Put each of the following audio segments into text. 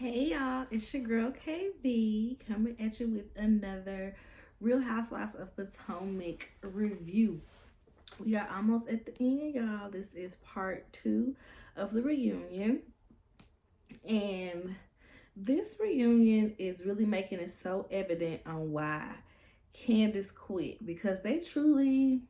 Hey y'all, it's your girl KB coming at you with another Real Housewives of Potomac review. We are almost at the end, y'all. This is part 2 of the reunion. And this reunion is really making it so evident on why Candace quit, because they truly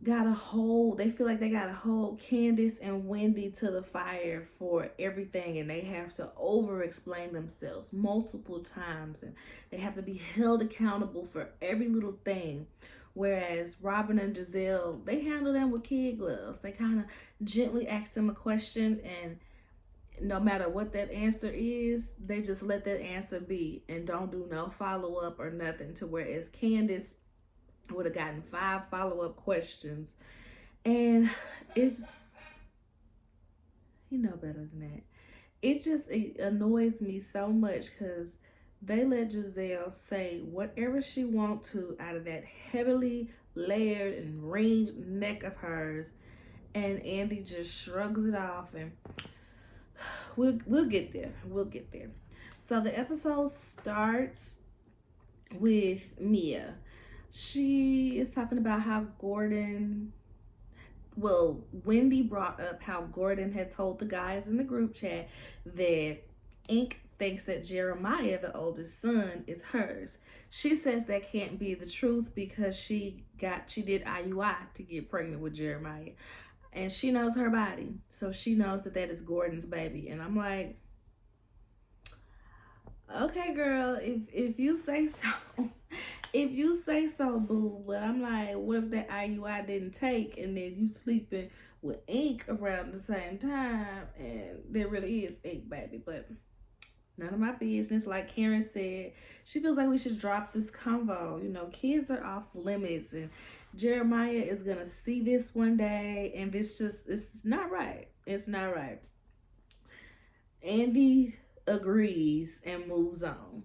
they feel like they got to hold Candace and Wendy to the fire for everything, and they have to over explain themselves multiple times, and they have to be held accountable for every little thing. Whereas Robin and Giselle, they handle them with kid gloves. They kind of gently ask them a question, and no matter what that answer is, they just let that answer be and don't do no follow up or nothing. To whereas Candace would have gotten 5 follow-up questions, and it's, you know better than that. It annoys me so much because they let Giselle say whatever she want to out of that heavily layered and ringed neck of hers, and Andy just shrugs it off, and we'll get there. We'll get there. So the episode starts with Mia. She is talking about how Wendy brought up how Gordon had told the guys in the group chat that Ink thinks that Jeremiah, the oldest son, is hers. She says that can't be the truth because she did IUI to get pregnant with Jeremiah. And she knows her body. So she knows that is Gordon's baby. And I'm like, okay, girl, if you say so. If you say so, boo. But I'm like, what if that IUI didn't take, and then you sleeping with Ink around the same time, and there really is Ink, baby? But none of my business. Like Karen said, she feels like we should drop this convo. You know, kids are off limits, and Jeremiah is gonna see this one day, and it's not right. It's not right. Andy agrees and moves on.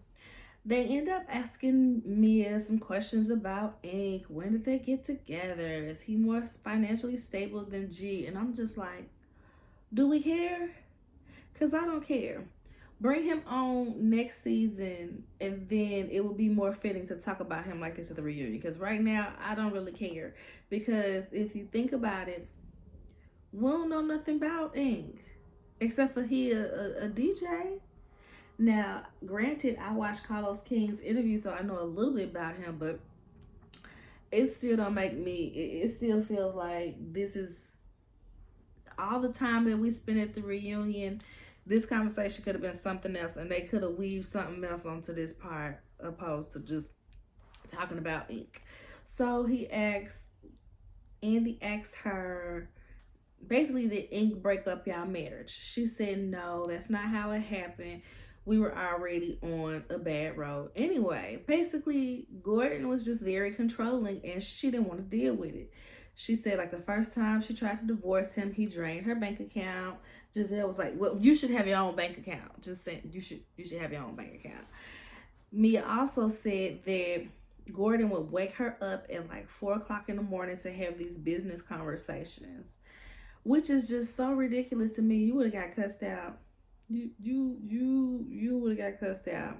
They end up asking Mia some questions about Ink. When did they get together? Is he more financially stable than G? And I'm just like, do we care? Because I don't care. Bring him on next season, and then it will be more fitting to talk about him like this at the reunion. Because right now, I don't really care. Because if you think about it, we don't know nothing about Ink. Except for he a DJ. Now, granted, I watched Carlos King's interview, so I know a little bit about him, but it still don't make me, it still feels like this is all the time that we spent at the reunion. This conversation could have been something else, and they could have weaved something else onto this part, opposed to just talking about Ink. So Andy asked her, basically, did Ink break up y'all marriage? She said, no, that's not how it happened. We were already on a bad road. Anyway, basically, Gordon was just very controlling, and she didn't want to deal with it. She said, like, the first time she tried to divorce him, he drained her bank account. Giselle was like, well, you should have your own bank account. Just saying, you should have your own bank account. Mia also said that Gordon would wake her up at like 4 o'clock in the morning to have these business conversations, which is just so ridiculous to me. You would have got cussed out. You would have got cussed out.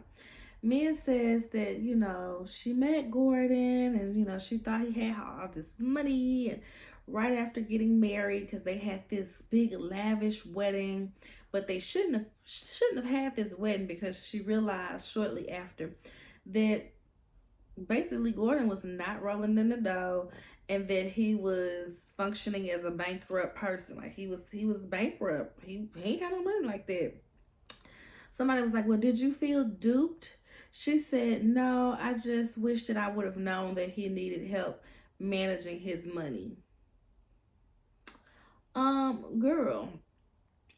Mia says that, you know, she met Gordon, and, you know, she thought he had all this money, and right after getting married, because they had this big lavish wedding, but they shouldn't have had this wedding, because she realized shortly after that basically Gordon was not rolling in the dough, and that he was functioning as a bankrupt person. Like he was bankrupt. He ain't got no money like that. Somebody was like, well, did you feel duped? She said, no, I just wish that I would have known that he needed help managing his money. Girl,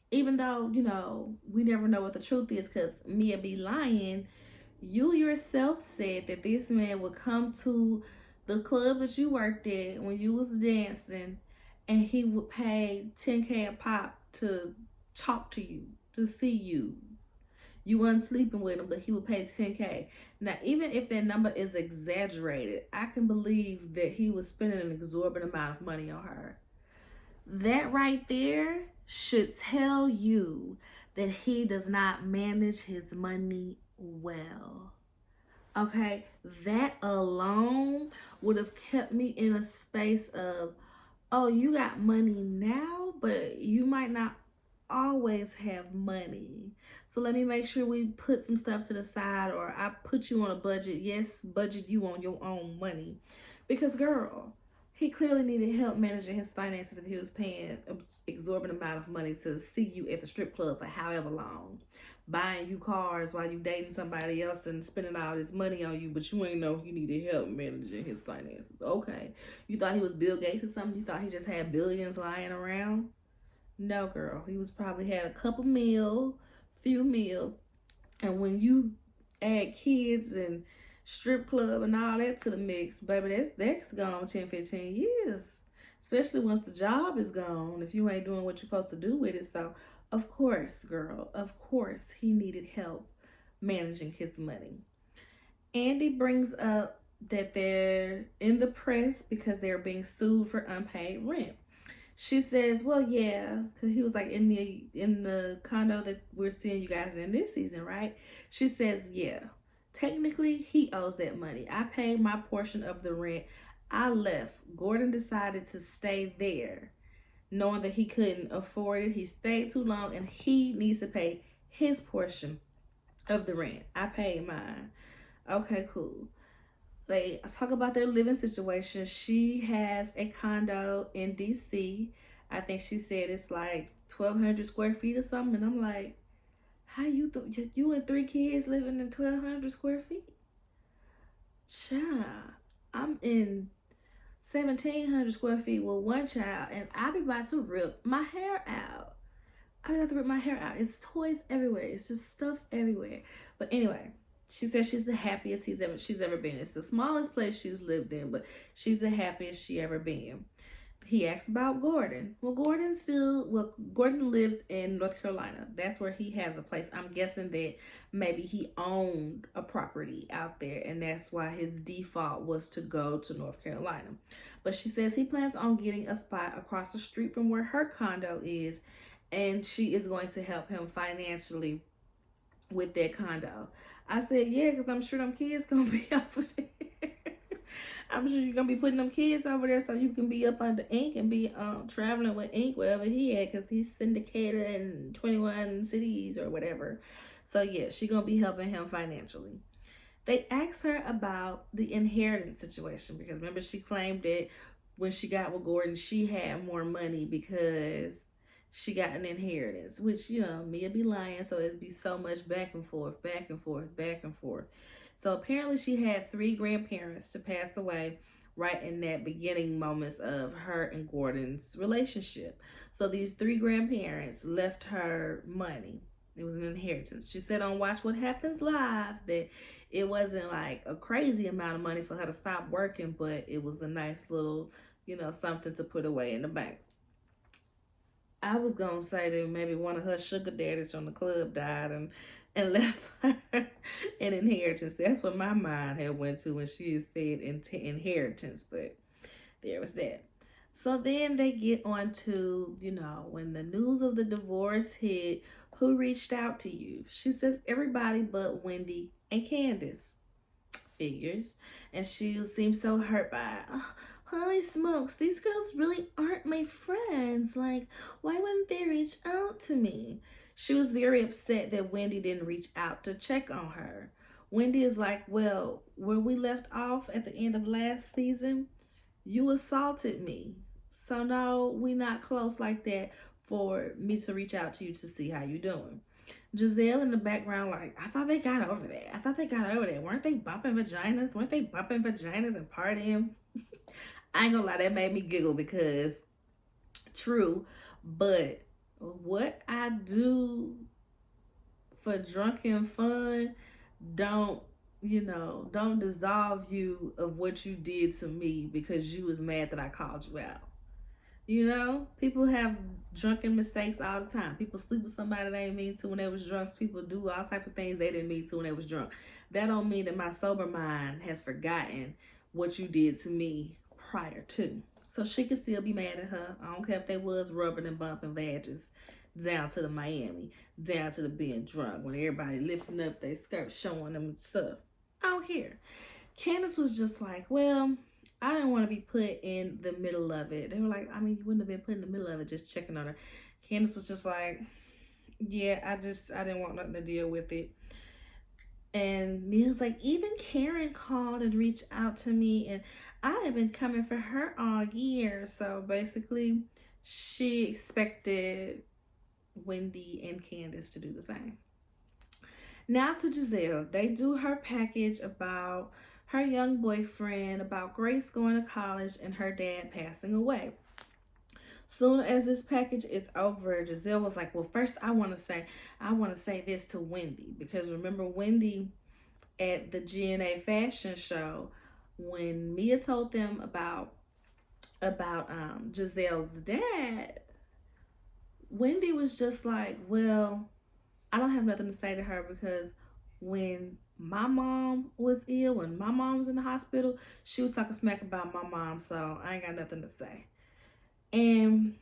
even though, you know, we never know what the truth is because Mia be lying, you yourself said that this man would come to the club that you worked at when you was dancing, and he would pay $10K a pop to talk to you, to see you. You wasn't sleeping with him, but he would pay $10K. Now, even if that number is exaggerated, I can believe that he was spending an exorbitant amount of money on her. That right there should tell you that he does not manage his money well. Okay, that alone would have kept me in a space of, oh, you got money now, but you might not always have money. So let me make sure we put some stuff to the side, or I put you on a budget. Yes, budget you on your own money. Because, girl, he clearly needed help managing his finances if he was paying an exorbitant amount of money to see you at the strip club for however long. Buying you cars while you dating somebody else and spending all this money on you, but you ain't know he needed help managing his finances. Okay. You thought he was Bill Gates or something? You thought he just had billions lying around? No, girl. He was probably had a couple meal, few meal, and when you add kids and strip club and all that to the mix, baby, that's gone 10, 15 years. Especially once the job is gone, if you ain't doing what you're supposed to do with it. So, of course, girl, of course, he needed help managing his money. Andy brings up that they're in the press because they're being sued for unpaid rent. She says, "Well, yeah, because he was like in the condo that we're seeing you guys in this season, right?" She says, "Yeah, technically he owes that money. I paid my portion of the rent. I left. Gordon decided to stay there, knowing that he couldn't afford it. He stayed too long, and he needs to pay his portion of the rent. I paid mine. Okay, cool." They talk about their living situation. She has a condo in DC. I think she said it's like 1,200 square feet or something. And I'm like, how you and three kids living in 1,200 square feet? Child, I'm in 1,700 square feet with one child, and I be about to rip my hair out. I have to rip my hair out. It's toys everywhere. It's just stuff everywhere. But anyway, she says she's the happiest she's ever been. It's the smallest place she's lived in, but she's the happiest she ever been. He asks about Gordon. Gordon lives in North Carolina. That's where he has a place. I'm guessing that maybe he owned a property out there, and that's why his default was to go to North Carolina. But she says he plans on getting a spot across the street from where her condo is, and she is going to help him financially with that condo. I said, yeah, because I'm sure them kids gonna be over there. I'm sure you're gonna be putting them kids over there so you can be up under Ink and be traveling with Ink wherever he at, because he's syndicated in 21 cities or whatever. So yeah, she gonna be helping him financially. They asked her about the inheritance situation, because remember she claimed that when she got with Gordon, she had more money because she got an inheritance, which, Mia be lying, so it'd be so much back and forth, back and forth, back and forth. So apparently she had 3 grandparents to pass away right in that beginning moments of her and Gordon's relationship. So these 3 grandparents left her money. It was an inheritance. She said on Watch What Happens Live that it wasn't like a crazy amount of money for her to stop working, but it was a nice little, something to put away in the bank. I was gonna say that maybe one of her sugar daddies from the club died and left her an inheritance. That's what my mind had went to when she said inheritance, but there was that. So then they get on to, when the news of the divorce hit, who reached out to you? She says everybody but Wendy and Candace. Figures. And she seems so hurt by it. Oh, holy smokes, these girls really aren't my friends. Like, why wouldn't they reach out to me? She was very upset that Wendy didn't reach out to check on her. Wendy is like, well, where we left off at the end of last season, you assaulted me. So no, we not close like that for me to reach out to you to see how you doing. Giselle in the background, like, I thought they got over that. Weren't they bumping vaginas? And partying? I ain't gonna lie, that made me giggle because true, but what I do for drunken fun don't dissolve you of what you did to me because you was mad that I called you out. People have drunken mistakes all the time. People sleep with somebody they didn't mean to when they was drunk. People do all types of things they didn't mean to when they was drunk. That don't mean that my sober mind has forgotten what you did to me prior to. So she could still be mad at her. I don't care if they was rubbing and bumping badges. down to the Miami, down to the being drunk, when everybody lifting up their skirts, showing them stuff. I don't care. Candace was just like, well, I didn't want to be put in the middle of it. They were like, I mean, you wouldn't have been put in the middle of it, just checking on her. Candace was just like, yeah, I didn't want nothing to deal with it. And Mia's like, even Karen called and reached out to me, and I have been coming for her all year. So basically, she expected Wendy and Candace to do the same. Now to Giselle. They do her package about her young boyfriend, about Grace going to college, and her dad passing away. Soon as this package is over, Giselle was like, well, first I want to say this to Wendy, because remember Wendy at the GNA fashion show, when Mia told them about Giselle's dad, Wendy was just like, well, I don't have nothing to say to her, because when my mom was ill, when my mom was in the hospital, she was talking smack about my mom, so I ain't got nothing to say. And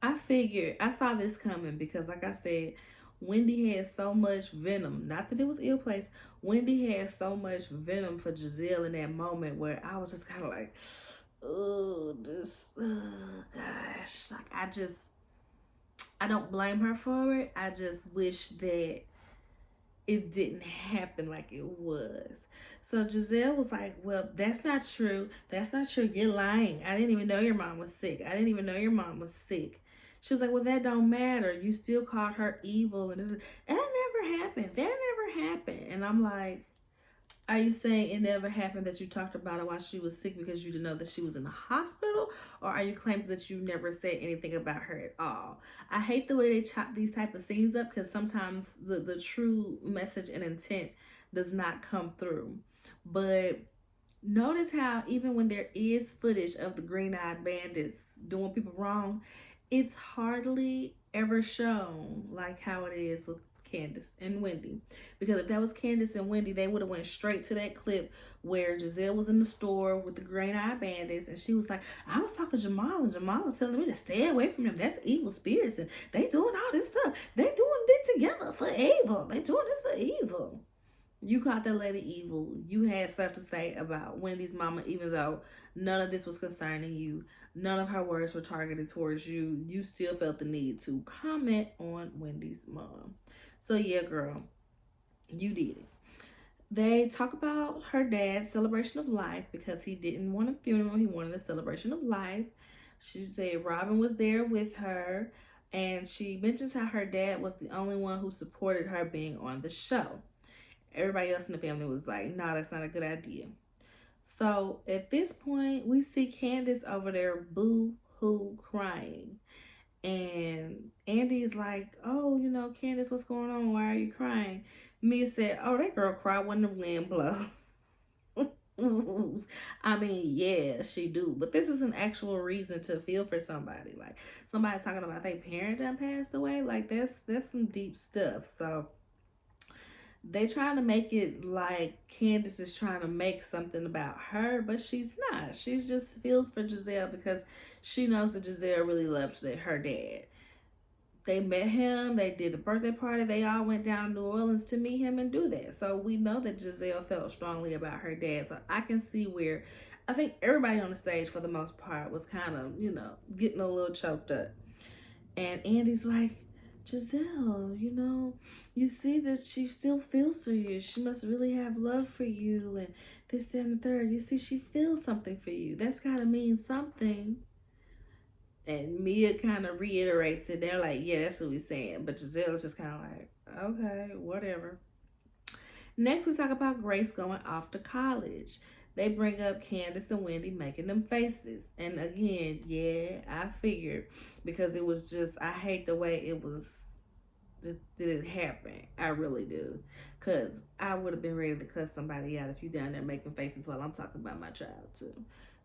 I figured, I saw this coming, because like I said, Wendy had so much venom. Not that it was ill placed. Wendy had so much venom for Giselle in that moment, where I was just kind of like, oh, gosh. Like, I don't blame her for it. I just wish that it didn't happen like it was. So Giselle was like, well, that's not true. That's not true. You're lying. I didn't even know your mom was sick. I didn't even know your mom was sick. She was like, well, that don't matter. You still called her evil. And that never happened. That never happened. And I'm like, are you saying it never happened, that you talked about it while she was sick because you didn't know that she was in the hospital? Or are you claiming that you never said anything about her at all? I hate the way they chop these type of scenes up, because sometimes the true message and intent does not come through. But notice how even when there is footage of the green-eyed bandits doing people wrong, it's hardly ever shown like how it is with Candace and Wendy. Because if that was Candace and Wendy, they would have went straight to that clip where Giselle was in the store with the green-eyed bandits, and she was like, I was talking to Jamal, and Jamal was telling me to stay away from them. That's evil spirits, and they doing all this stuff. They doing it together for evil. They doing this for evil. You called that lady evil. You had stuff to say about Wendy's mama, even though none of this was concerning you. None of her words were targeted towards you. You still felt the need to comment on Wendy's mom. So yeah, girl, you did it. They talk about her dad's celebration of life, because he didn't want a funeral. He wanted a celebration of life. She said Robin was there with her, and she mentions how her dad was the only one who supported her being on the show. Everybody else in the family was like, no, that's not a good idea. So at this point, we see Candace over there boo-hoo crying. And Andy's like, oh, Candace, what's going on? Why are you crying? Mia said, oh, that girl cried when the wind blows. I mean, yeah, she do. But this is an actual reason to feel for somebody. Like, somebody talking about their parent that passed away. Like, that's some deep stuff. So they trying to make it like Candace is trying to make something about her, but she's not. She just feels for Giselle, because she knows that Giselle really loved her dad. They met him. They did the birthday party. They all went down to New Orleans to meet him and do that. So we know that Giselle felt strongly about her dad. So I can see where I think everybody on the stage, for the most part, was kind of, getting a little choked up. And Andy's like, Giselle, you see that she still feels for you. She must really have love for you, and this, that, and the third. You see, she feels something for you. That's got to mean something. And Mia kind of reiterates it. They're like, yeah, that's what we're saying. But Giselle is just kind of like, okay, whatever. Next, we talk about Grace going off to college. They bring up Candace and Wendy making them faces. And again, yeah, I figured, because it was just, I hate the way it was, just didn't happen. I really do. Because I would have been ready to cuss somebody out if you down there making faces while I'm talking about my child too.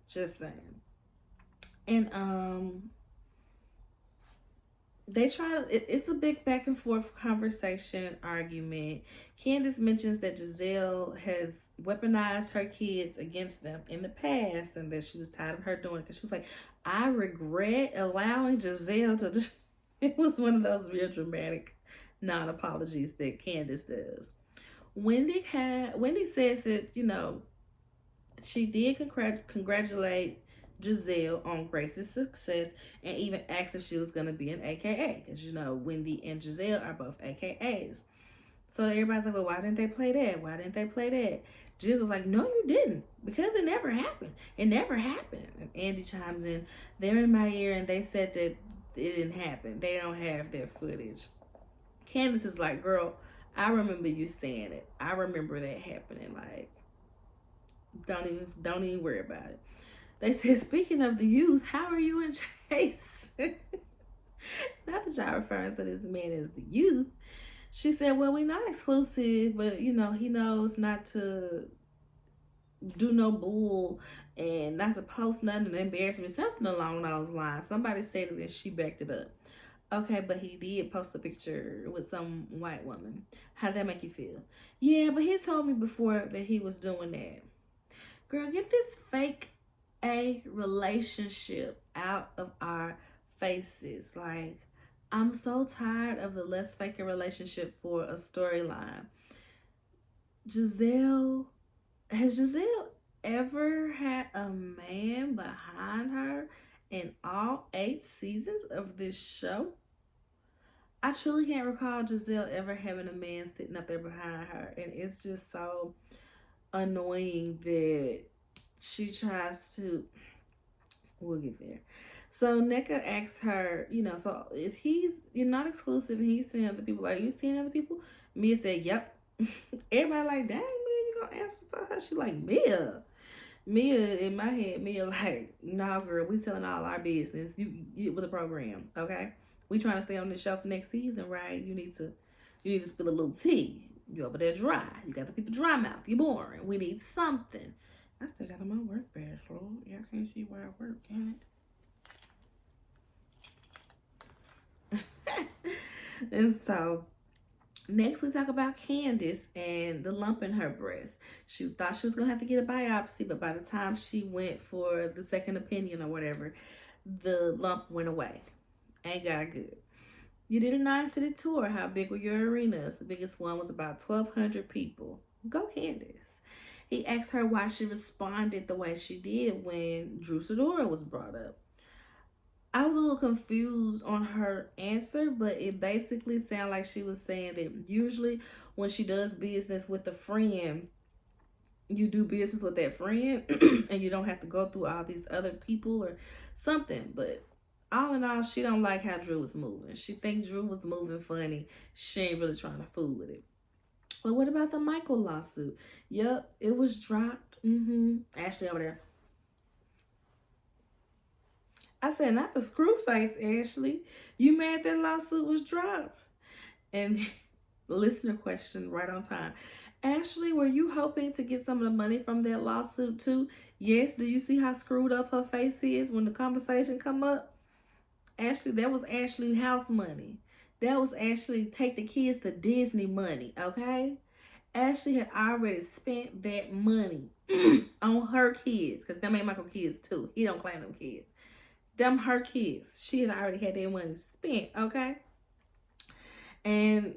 Just saying. And they try to, it's a big back and forth conversation, argument. Candace mentions that Giselle has weaponized her kids against them in the past, and that she was tired of her doing it, because she was like, I regret allowing Giselle to It was one of those real dramatic non-apologies that Candace does. Wendy says that, she did congratulate Giselle on Grace's success and even asked if she was going to be an AKA, because Wendy and Giselle are both AKAs. So everybody's like, well, why didn't they play that? Why didn't they play that? Giz was like, no, you didn't, because it never happened. It never happened. And Andy chimes in, they're in my ear and they said that it didn't happen. They don't have their footage. Candace is like, girl, I remember you saying it. I remember that happening. Like, don't even worry about it. They said, speaking of the youth, how are you and Chase? Not that y'all referring to this man as the youth. She said, well, we're not exclusive, but he knows not to do no bull and not to post nothing and embarrass me. Something along those lines. Somebody said it and she backed it up. Okay, but he did post a picture with some white woman. How did that make you feel? Yeah, but he told me before that he was doing that. Girl, get this fake A relationship out of our faces. Like, I'm so tired of the let's fake a relationship for a storyline. Has Giselle ever had a man behind her in all 8 seasons of this show? I truly can't recall Giselle ever having a man sitting up there behind her. And it's just so annoying that she tries to. We'll get there. So Nneka asks her, so if you're not exclusive and he's seeing other people, are you seeing other people? Mia said, yep. Everybody like, dang, Mia, you gonna answer to her? She like, Mia, in my head, Mia like, nah, girl, we telling all our business. You get with the program, okay? We trying to stay on this show for next season, right? You need to spill a little tea. You over there dry. You got the people dry mouth. You boring. We need something. I still got on my work badge, Lord. Y'all can't see where I work, can it? And so next we talk about Candace and the lump in her breast. She thought she was going to have to get a biopsy, but by the time she went for the second opinion or whatever, the lump went away. Ain't got good. You did a 9-city tour. How big were your arenas? The biggest one was about 1,200 people. Go Candace. He asked her why she responded the way she did when Drew Sidora was brought up. I was a little confused on her answer, but it basically sounded like she was saying that usually when she does business with a friend, you do business with that friend and you don't have to go through all these other people or something. But all in all, she don't like how Drew was moving. She thinks Drew was moving funny. She ain't really trying to fool with it. But what about the Michael lawsuit? Yep, it was dropped. Ashley over there. I said, not the screw face, Ashley. You mad that lawsuit was dropped? And listener question right on time. Ashley, were you hoping to get some of the money from that lawsuit too? Yes. Do you see how screwed up her face is when the conversation come up? Ashley, that was Ashley house money. That was Ashley take the kids to Disney money, okay? Ashley had already spent that money on her kids, because them ain't Michael kids too. He don't claim them kids. Them her kids. She had already had their money spent, okay? And,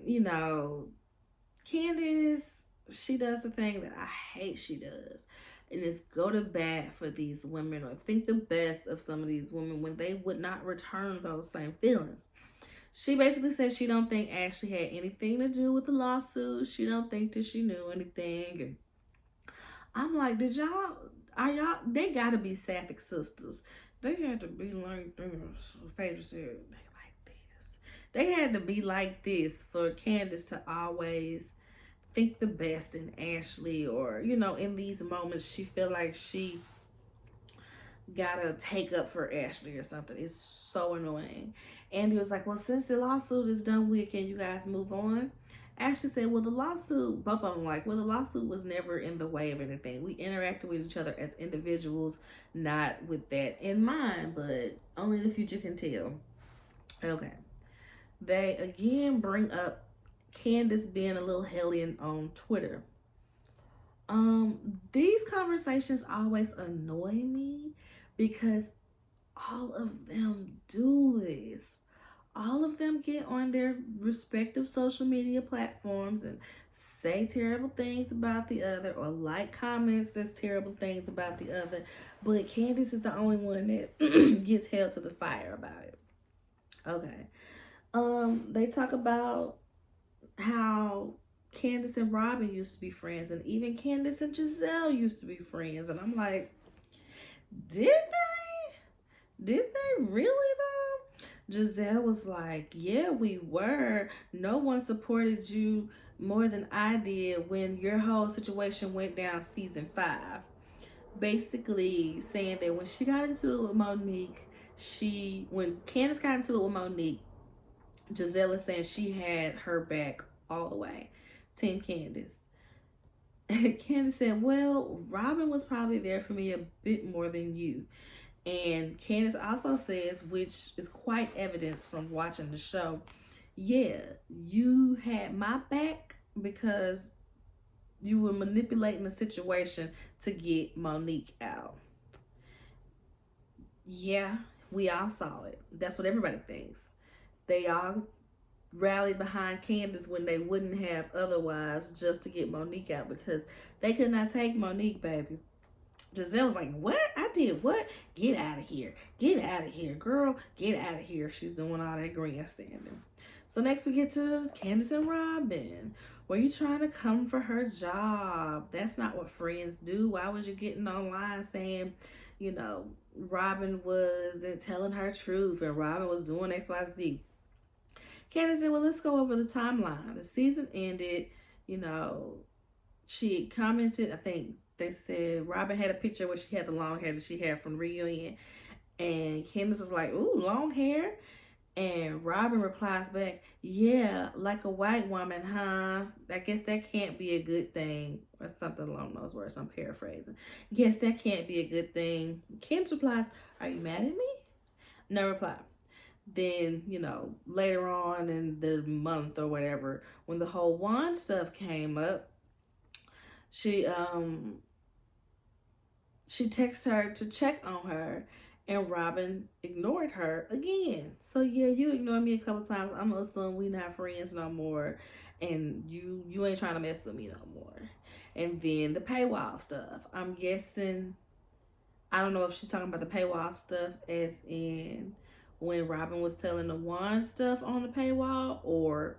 Candace, she does the thing that I hate she does. And it's go to bat for these women or think the best of some of these women when they would not return those same feelings. She basically said she don't think Ashley had anything to do with the lawsuit. She don't think that she knew anything. And I'm like, they gotta be Sapphic sisters. They had to be like this. Phaedra said, they had to be like this for Candace to always think the best in Ashley, or, in these moments, she feel like she gotta take up for Ashley or something. It's so annoying. Andy was like, well, since the lawsuit is done with, can you guys move on? Ashley said, well, the lawsuit, both of them the lawsuit was never in the way of anything. We interacted with each other as individuals, not with that in mind, but only the future can tell. Okay. They again bring up Candace being a little hellion on Twitter. These conversations always annoy me because all of them do this. all of them get on their respective social media platforms and say terrible things about the other or like comments that's terrible things about the other. But Candace is the only one that gets held to the fire about it. Okay. They talk about how Candace and Robin used to be friends, and even Candace and Giselle used to be friends. And I'm like, did they? Did they really though? Giselle was like, yeah, we were. No one supported you more than I did when your whole situation went down season 5. Basically saying that when she got into it with Monique, when Candace got into it with Monique, Giselle is saying she had her back all the way. Team Candace. And Candace said, well, Robin was probably there for me a bit more than you. And Candace also says, which is quite evidence from watching the show, yeah, you had my back because you were manipulating the situation to get Monique out. Yeah, we all saw it. That's what everybody thinks. They all rallied behind Candace when they wouldn't have otherwise, just to get Monique out, because they could not take Monique, baby. Giselle was like, what? I did what? Get out of here. Get out of here. Girl, get out of here. She's doing all that grandstanding. So next we get to Candace and Robin. Were you trying to come for her job? That's not what friends do. Why was you getting online saying, Robin wasn't telling her truth and Robin was doing XYZ? Candace said, well, let's go over the timeline. The season ended, she commented, I think they said Robin had a picture where she had the long hair that she had from the reunion. And Candace was like, ooh, long hair? And Robin replies back, yeah, like a white woman, huh? I guess that can't be a good thing. Or something along those words. I'm paraphrasing. Guess that can't be a good thing. Candace replies, are you mad at me? No reply. Then, later on in the month or whatever, when the whole Juan stuff came up, she texted her to check on her, and Robin ignored her again. So yeah, you ignored me a couple times. I'm gonna assume we not friends no more, and you ain't trying to mess with me no more. And then the paywall stuff. I'm guessing, I don't know if she's talking about the paywall stuff as in when Robin was telling the Juan stuff on the paywall, or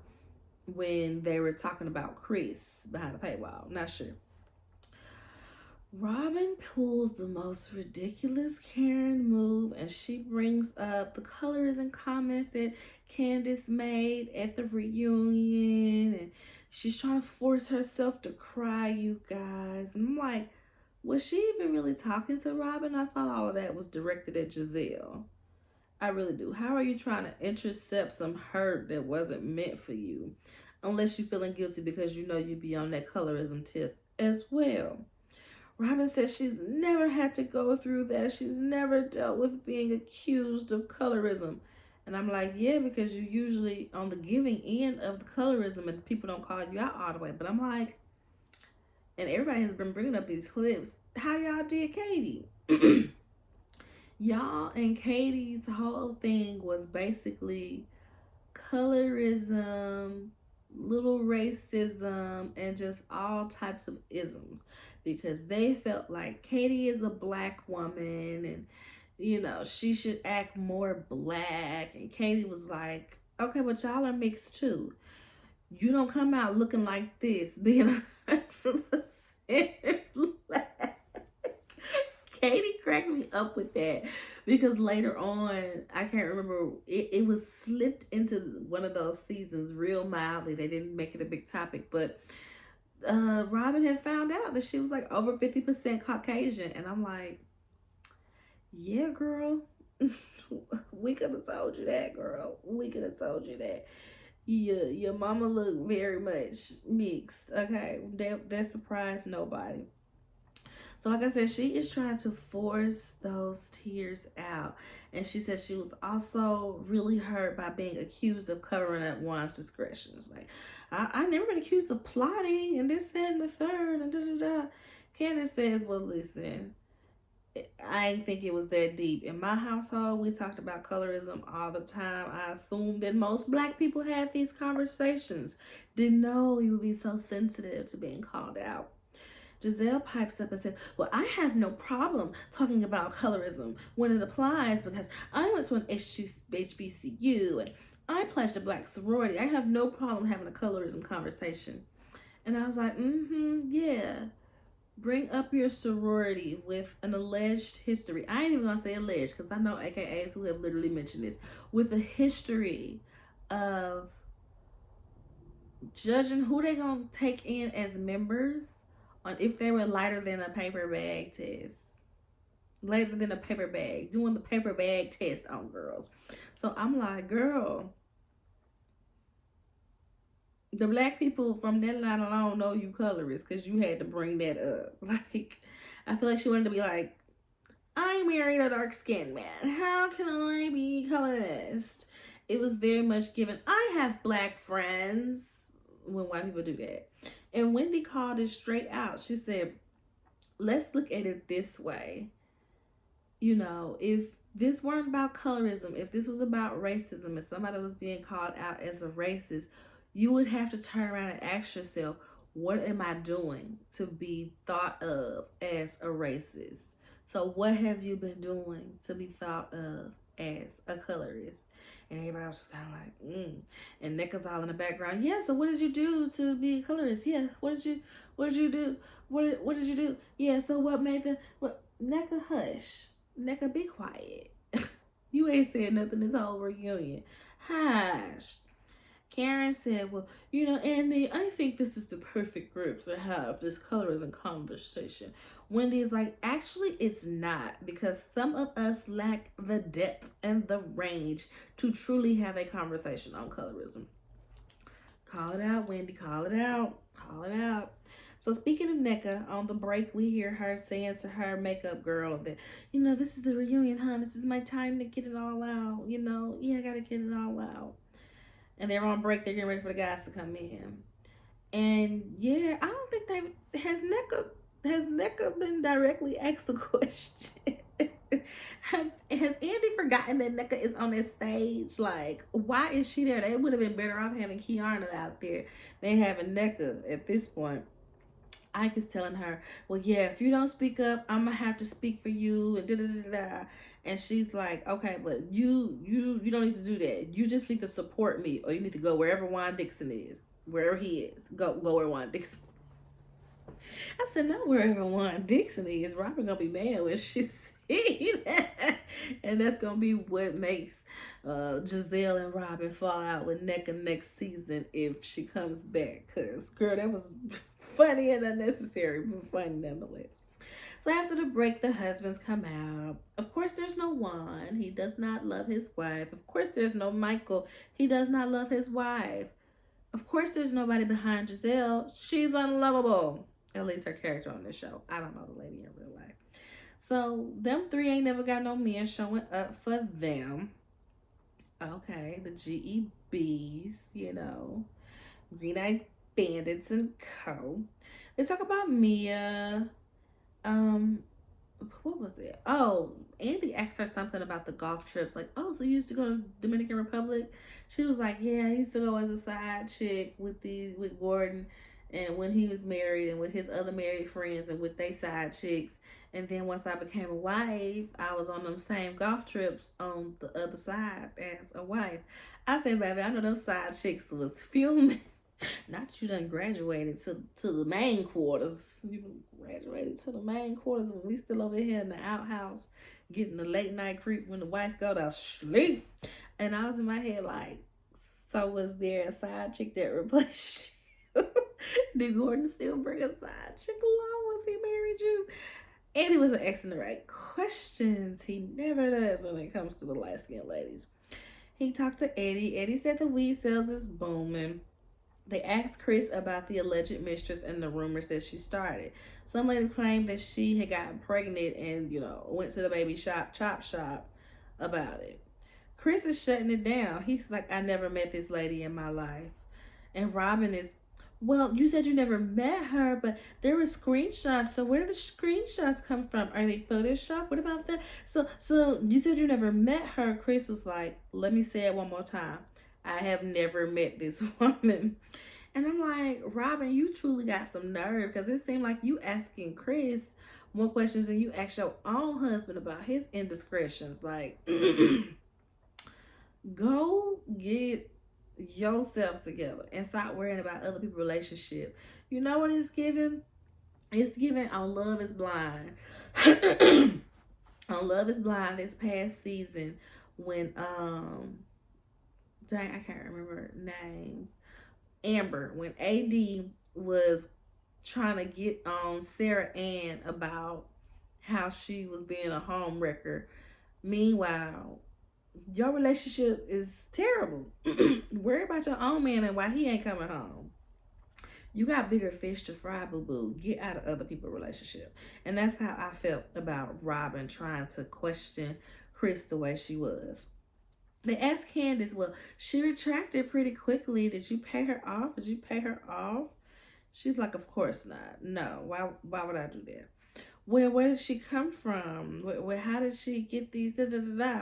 when they were talking about Chris behind the paywall. Not sure. Robin pulls the most ridiculous Karen move, and she brings up the colorism comments that Candace made at the reunion, and she's trying to force herself to cry, you guys. And I'm like, was she even really talking to Robin? I thought all of that was directed at Giselle. I really do. How are you trying to intercept some hurt that wasn't meant for you? Unless you're feeling guilty because you be on that colorism tip as well. Robin says she's never had to go through that. She's never dealt with being accused of colorism. And I'm like, yeah, because you're usually on the giving end of the colorism and people don't call you out all the way. But I'm like, and everybody has been bringing up these clips, how y'all did Katie. Y'all and Katie's whole thing was basically colorism, little racism, and just all types of isms, because they felt like Katie is a black woman and she should act more black. And Katie was like, okay, but y'all are mixed too. You don't come out looking like this being 100% black. Katie cracked me up with that, because later on, I can't remember, it was slipped into one of those seasons real mildly. They didn't make it a big topic, but Robin had found out that she was like over 50% Caucasian. And I'm like, yeah, girl, we could have told you that, girl. We could have told you that. Your mama looked very much mixed, okay? That surprised nobody. So like I said, she is trying to force those tears out. And she said she was also really hurt by being accused of covering up Juan's discretions. Like, I never been accused of plotting and this, that, and the third, and da-da-da. Candace says, well, listen, I didn't think it was that deep. In my household, we talked about colorism all the time. I assumed that most black people had these conversations. Didn't know you would be so sensitive to being called out. Giselle pipes up and said, well, I have no problem talking about colorism when it applies because I went to an HBCU and I pledged a black sorority. I have no problem having a colorism conversation. And I was like, yeah. Bring up your sorority with an alleged history. I ain't even gonna say alleged because I know AKAs who have literally mentioned this. With a history of judging who they gonna take in as members on if they were lighter than a paper bag test. Lighter than a paper bag. Doing the paper bag test on girls. So I'm like, girl, the black people from that line alone know you colorist because you had to bring that up. Like, I feel like she wanted to be like, I married a dark skinned man. How can I be colorist? It was very much given, I have black friends when white people do that. And Wendy called it straight out. She said, let's look at it this way. You know, if this weren't about colorism, if this was about racism and somebody was being called out as a racist, you would have to turn around and ask yourself, what am I doing to be thought of as a racist? So what have you been doing to be thought of as a colorist? And everybody was just kind of like, And NECA's all in the background. Yeah, so what did you do to be a colorist? Yeah, what did you do? What did you do? Yeah, so what made NECA, hush. NECA, be quiet. You ain't said nothing this whole reunion. Hush. Karen said, well, Andy, I think this is the perfect group to have this colorism conversation. Wendy's like, actually, it's not, because some of us lack the depth and the range to truly have a conversation on colorism. Call it out, Wendy. Call it out. Call it out. So speaking of NECA, on the break, we hear her saying to her makeup girl that, this is the reunion, huh? This is my time to get it all out. I got to get it all out. And they're on break. They're getting ready for the guys to come in. And yeah, I don't think has NECA been directly asked a question. Has Andy forgotten that NECA is on that stage? Like, why is she there? They would have been better off having Kiana out there than having NECA at this point. Ike is telling her, well, yeah, if you don't speak up, I'm gonna have to speak for you, and da-da-da-da. And she's like, okay, but you don't need to do that. You just need to support me, or you need to go wherever Juan Dixon is, wherever he is. Go where Juan Dixon. I said, not wherever Juan Dixon is. Robin gonna be mad when she see that, and that's gonna be what makes Giselle and Robin fall out with NECA next season if she comes back. Cause girl, that was funny and unnecessary, but funny nonetheless. So after the break, the husbands come out. Of course, there's no Juan. He does not love his wife. Of course, there's no Michael. He does not love his wife. Of course, there's nobody behind Giselle. She's unlovable. At least her character on this show. I don't know the lady in real life. So them three ain't never got no men showing up for them. Okay, the GEBs, Green Eyed Bandits and co. They talk about Mia. What was it? Oh, Andy asked her something about the golf trips. Like, oh, so you used to go to Dominican Republic? She was like, yeah, I used to go as a side chick with Gordon, and when he was married, and with his other married friends, and with they side chicks. And then once I became a wife, I was on them same golf trips on the other side as a wife. I said, baby, I know them side chicks was fuming. Not you done graduated to the main quarters. You graduated to the main quarters when we still over here in the outhouse getting the late night creep when the wife go to sleep. And I was in my head like, so was there a side chick that replaced you? Did Gordon still bring a side chick along once he married you? And he wasn't asking the right questions. He never does when it comes to the light-skinned ladies. He talked to Eddie. Eddie said the weed sales is booming. They asked Chris about the alleged mistress and the rumors that she started. Some lady claimed that she had gotten pregnant and, went to the baby chop shop about it. Chris is shutting it down. He's like, I never met this lady in my life. And Robin is, Well, you said you never met her, but there were screenshots. So where did the screenshots come from? Are they Photoshop? What about that? So you said you never met her. Chris was like, let me say it one more time. I have never met this woman. And I'm like, Robin, you truly got some nerve because it seemed like you asking Chris more questions than you asked your own husband about his indiscretions. Like, go get yourself together and stop worrying about other people's relationship. You know what it's giving? It's giving on Love Is Blind. On Love Is Blind this past season when dang, I can't remember names. Amber, when AD was trying to get on Sarah Ann about how she was being a home wrecker. Meanwhile, your relationship is terrible. Worry about your own man and why he ain't coming home. You got bigger fish to fry, boo boo. Get out of other people's relationship. And that's how I felt about Robin trying to question Chris the way she was. They asked Candace, well, she retracted pretty quickly. Did you pay her off? Did you pay her off? She's like, of course not. No, why would I do that? Well, where did she come from? How did she get these? Da, da, da, da.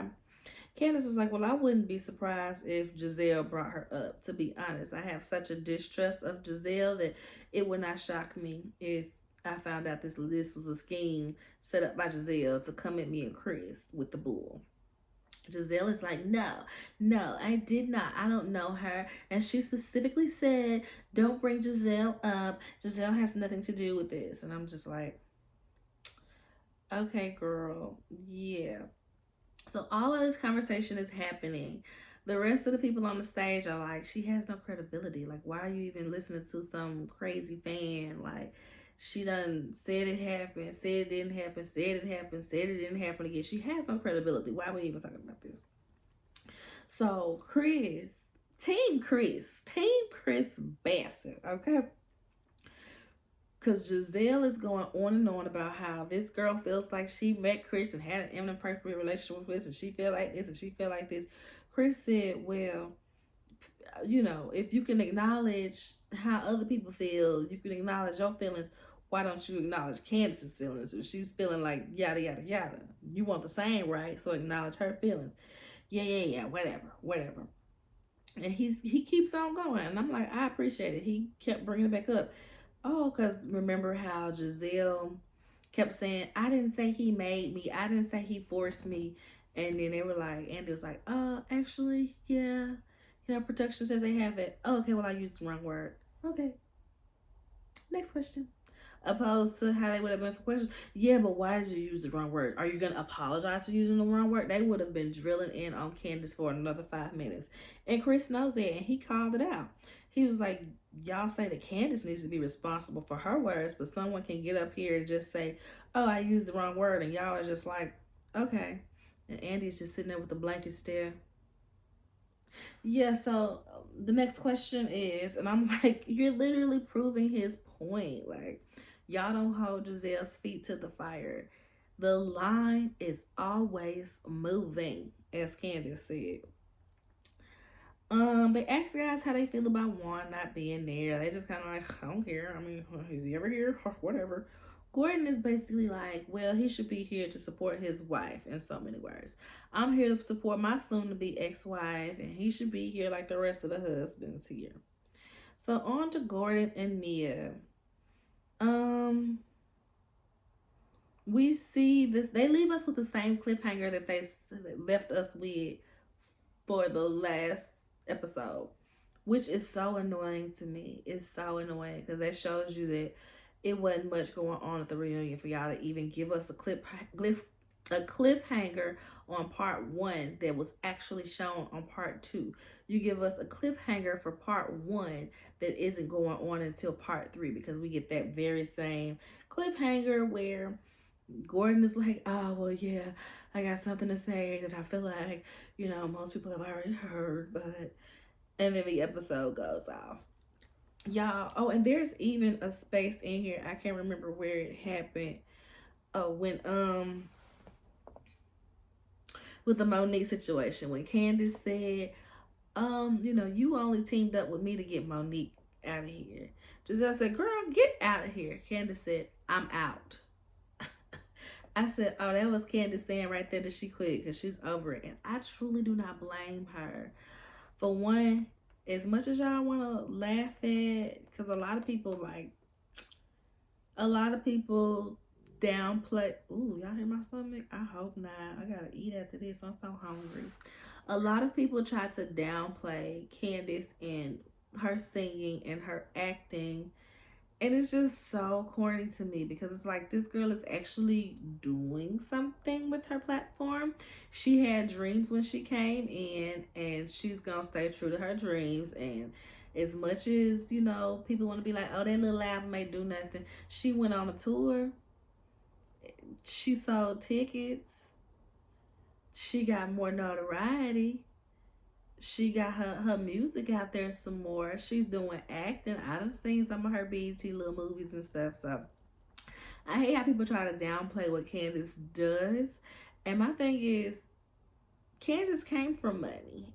Candace was like, well, I wouldn't be surprised if Giselle brought her up. To be honest, I have such a distrust of Giselle that it would not shock me if I found out this was a scheme set up by Giselle to come at me and Chris with the bull. Giselle is like, no, I did not. I don't know her. And she specifically said, don't bring Giselle up. Giselle has nothing to do with this. And I'm just like, okay, girl, yeah. So all of this conversation is happening. The rest of the people on the stage are like, she has no credibility. Like, why are you even listening to some crazy fan? Like, she done said it happened, said it didn't happen, said it happened, said it didn't happen again. She has no credibility. Why are we even talking about this? So Team Chris Bassett, okay? Because Giselle is going on and on about how this girl feels like she met Chris and had an inappropriate relationship with Chris, and she feel like this and she feel like this. Chris said, well, you know, if you can acknowledge how other people feel, you can acknowledge your feelings. Why don't you acknowledge Candace's feelings? If she's feeling like yada, yada, yada. You want the same, right? So acknowledge her feelings. Yeah, whatever. And he keeps on going. And I'm like, I appreciate it. He kept bringing it back up. Oh, because remember how Giselle kept saying, I didn't say he made me. I didn't say he forced me. And then they were like, Andy was like, actually, yeah. You know, production says they have it. Oh, okay, well, I used the wrong word. Okay. Next question. Opposed to how they would have been for questions. Yeah, but why did you use the wrong word? Are you going to apologize for using the wrong word? They would have been drilling in on Candace for another 5 minutes. And Chris knows that, and he called it out. He was like, y'all say that Candace needs to be responsible for her words, but someone can get up here and just say, oh, I used the wrong word. And y'all are just like, okay. And Andy's just sitting there with a blanket stare. Yeah, so the next question is, and I'm like, you're literally proving his point. Like, y'all don't hold Giselle's feet to the fire. The line is always moving, as Candace said. They asked guys how they feel about Juan not being there. They just kind of like, I don't care. I mean, is he ever here? Whatever. Gordon is basically like, well, he should be here to support his wife in so many words. I'm here to support my soon-to-be ex-wife, and he should be here like the rest of the husbands here. So on to Gordon and Mia. We see this. They leave us with the same cliffhanger that they left us with for the last episode, which is so annoying to me. It's so annoying because that shows you that it wasn't much going on at the reunion for y'all to even give us a cliffhanger on part 1 that was actually shown on part 2. You give us a cliffhanger for part 1 that isn't going on until part 3, because we get that very same cliffhanger where Gordon is like, oh, well, yeah, I got something to say that I feel like, you know, most people have already heard, but, and then the episode goes off. Y'all, oh, and there's even a space in here, I can't remember where it happened, when, with the Monique situation, when Candace said, you know, you only teamed up with me to get Monique out of here. Giselle said, girl, get out of here. Candace said, I'm out. I said, oh, that was Candace saying right there that she quit because she's over it. And I truly do not blame her. For one, as much as y'all want to laugh at, because a lot of people downplay. Ooh, y'all hear my stomach? I hope not. I gotta eat after this. I'm so hungry. A lot of people try to downplay Candace and her singing and her acting. And it's just so corny to me because it's like this girl is actually doing something with her platform. She had dreams when she came in, and she's gonna stay true to her dreams. And as much as, you know, people want to be like, oh, that little album may do nothing, she went on a tour, she sold tickets, she got more notoriety, she got her music out there some more. She's doing acting. I done seen some of her BET little movies and stuff. So I hate how people try to downplay what Candace does. And my thing is, Candace came from money.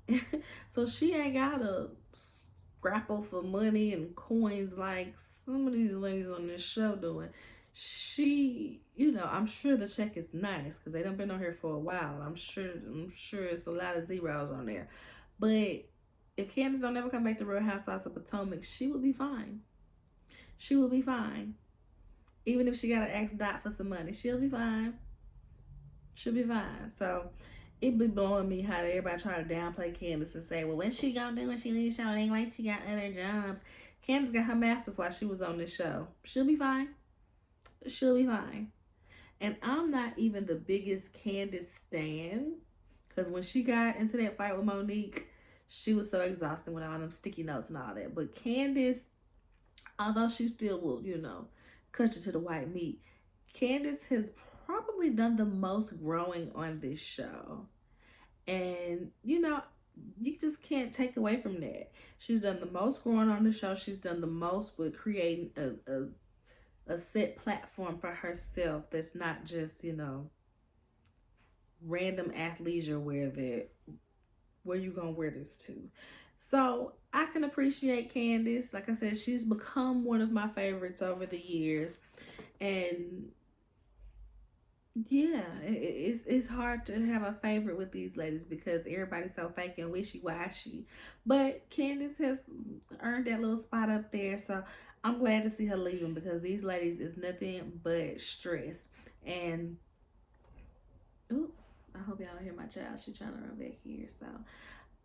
So she ain't gotta scrapple for money and coins like some of these ladies on this show doing. She, you know, I'm sure the check is nice because they done been on here for a while. And I'm sure it's a lot of zeros on there. But if Candace don't ever come back to Real Housewives of Potomac, she will be fine. She will be fine. Even if she gotta ask Dot for some money, she'll be fine. She'll be fine. So it be blowing me how everybody try to downplay Candace and say, well, when she gonna do when she leaves the show? It ain't like she got other jobs. Candace got her master's while she was on this show. She'll be fine. She'll be fine. And I'm not even the biggest Candace stan, because when she got into that fight with Monique, she was so exhausted with all them sticky notes and all that. But Candace, although she still will, you know, cut you to the white meat, Candace has probably done the most growing on this show. And, you know, you just can't take away from that. She's done the most growing on the show. She's done the most with creating a set platform for herself that's not just, you know, random athleisure wear that where you gonna wear this to. So I can appreciate Candace. Like I said, she's become one of my favorites over the years. And yeah, it's hard to have a favorite with these ladies because everybody's so fake and wishy-washy. But Candace has earned that little spot up there. So I'm glad to see her leaving because these ladies is nothing but stress. And ooh, I hope y'all don't hear my child. She's trying to run back here. So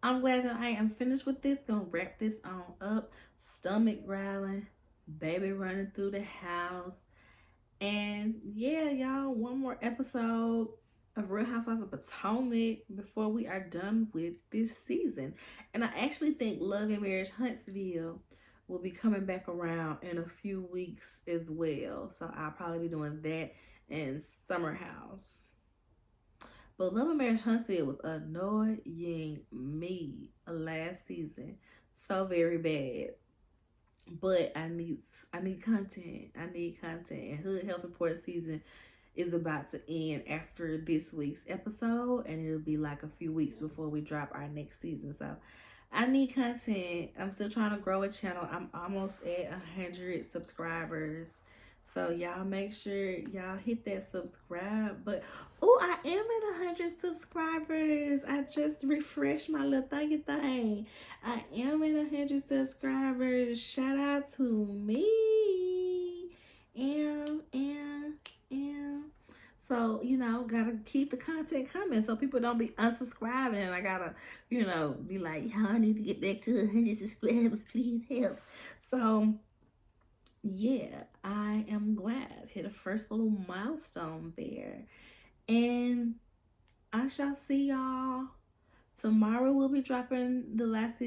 I'm glad that I am finished with this. Gonna wrap this on up. Stomach growling, baby running through the house. And yeah, y'all, one more episode of Real Housewives of Potomac before we are done with this season. And I actually think Love and Marriage Huntsville will be coming back around in a few weeks as well. So I'll probably be doing that in Summer House. But Love and Marriage Huntsville was annoying me last season so very bad. But I need content. I need content. And Hood Health Report season is about to end after this week's episode, and it'll be like a few weeks before we drop our next season. So I need content. I'm still trying to grow a channel. I'm almost at 100 subscribers. So y'all make sure y'all hit that subscribe. But oh, I am at 100 subscribers. I just refreshed my little thingy thing. I am at 100 subscribers. Shout out to me. And. So, you know, gotta keep the content coming so people don't be unsubscribing. And I gotta, you know, be like, y'all need to get back to 100 subscribers. Please help. So yeah, I am glad. Hit a first little milestone there. And I shall see y'all tomorrow. We'll be dropping the last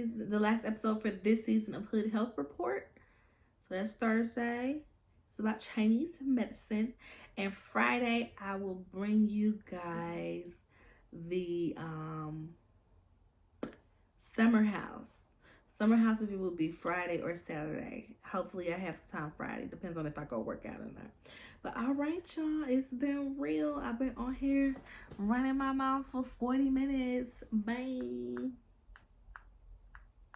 episode for this season of Hood Health Report. So that's Thursday. It's about Chinese medicine. And Friday, I will bring you guys the Summer House. Summer House review will be Friday or Saturday. Hopefully I have some time Friday. Depends on if I go work out or not. But all right, y'all. It's been real. I've been on here running my mouth for 40 minutes. Bye.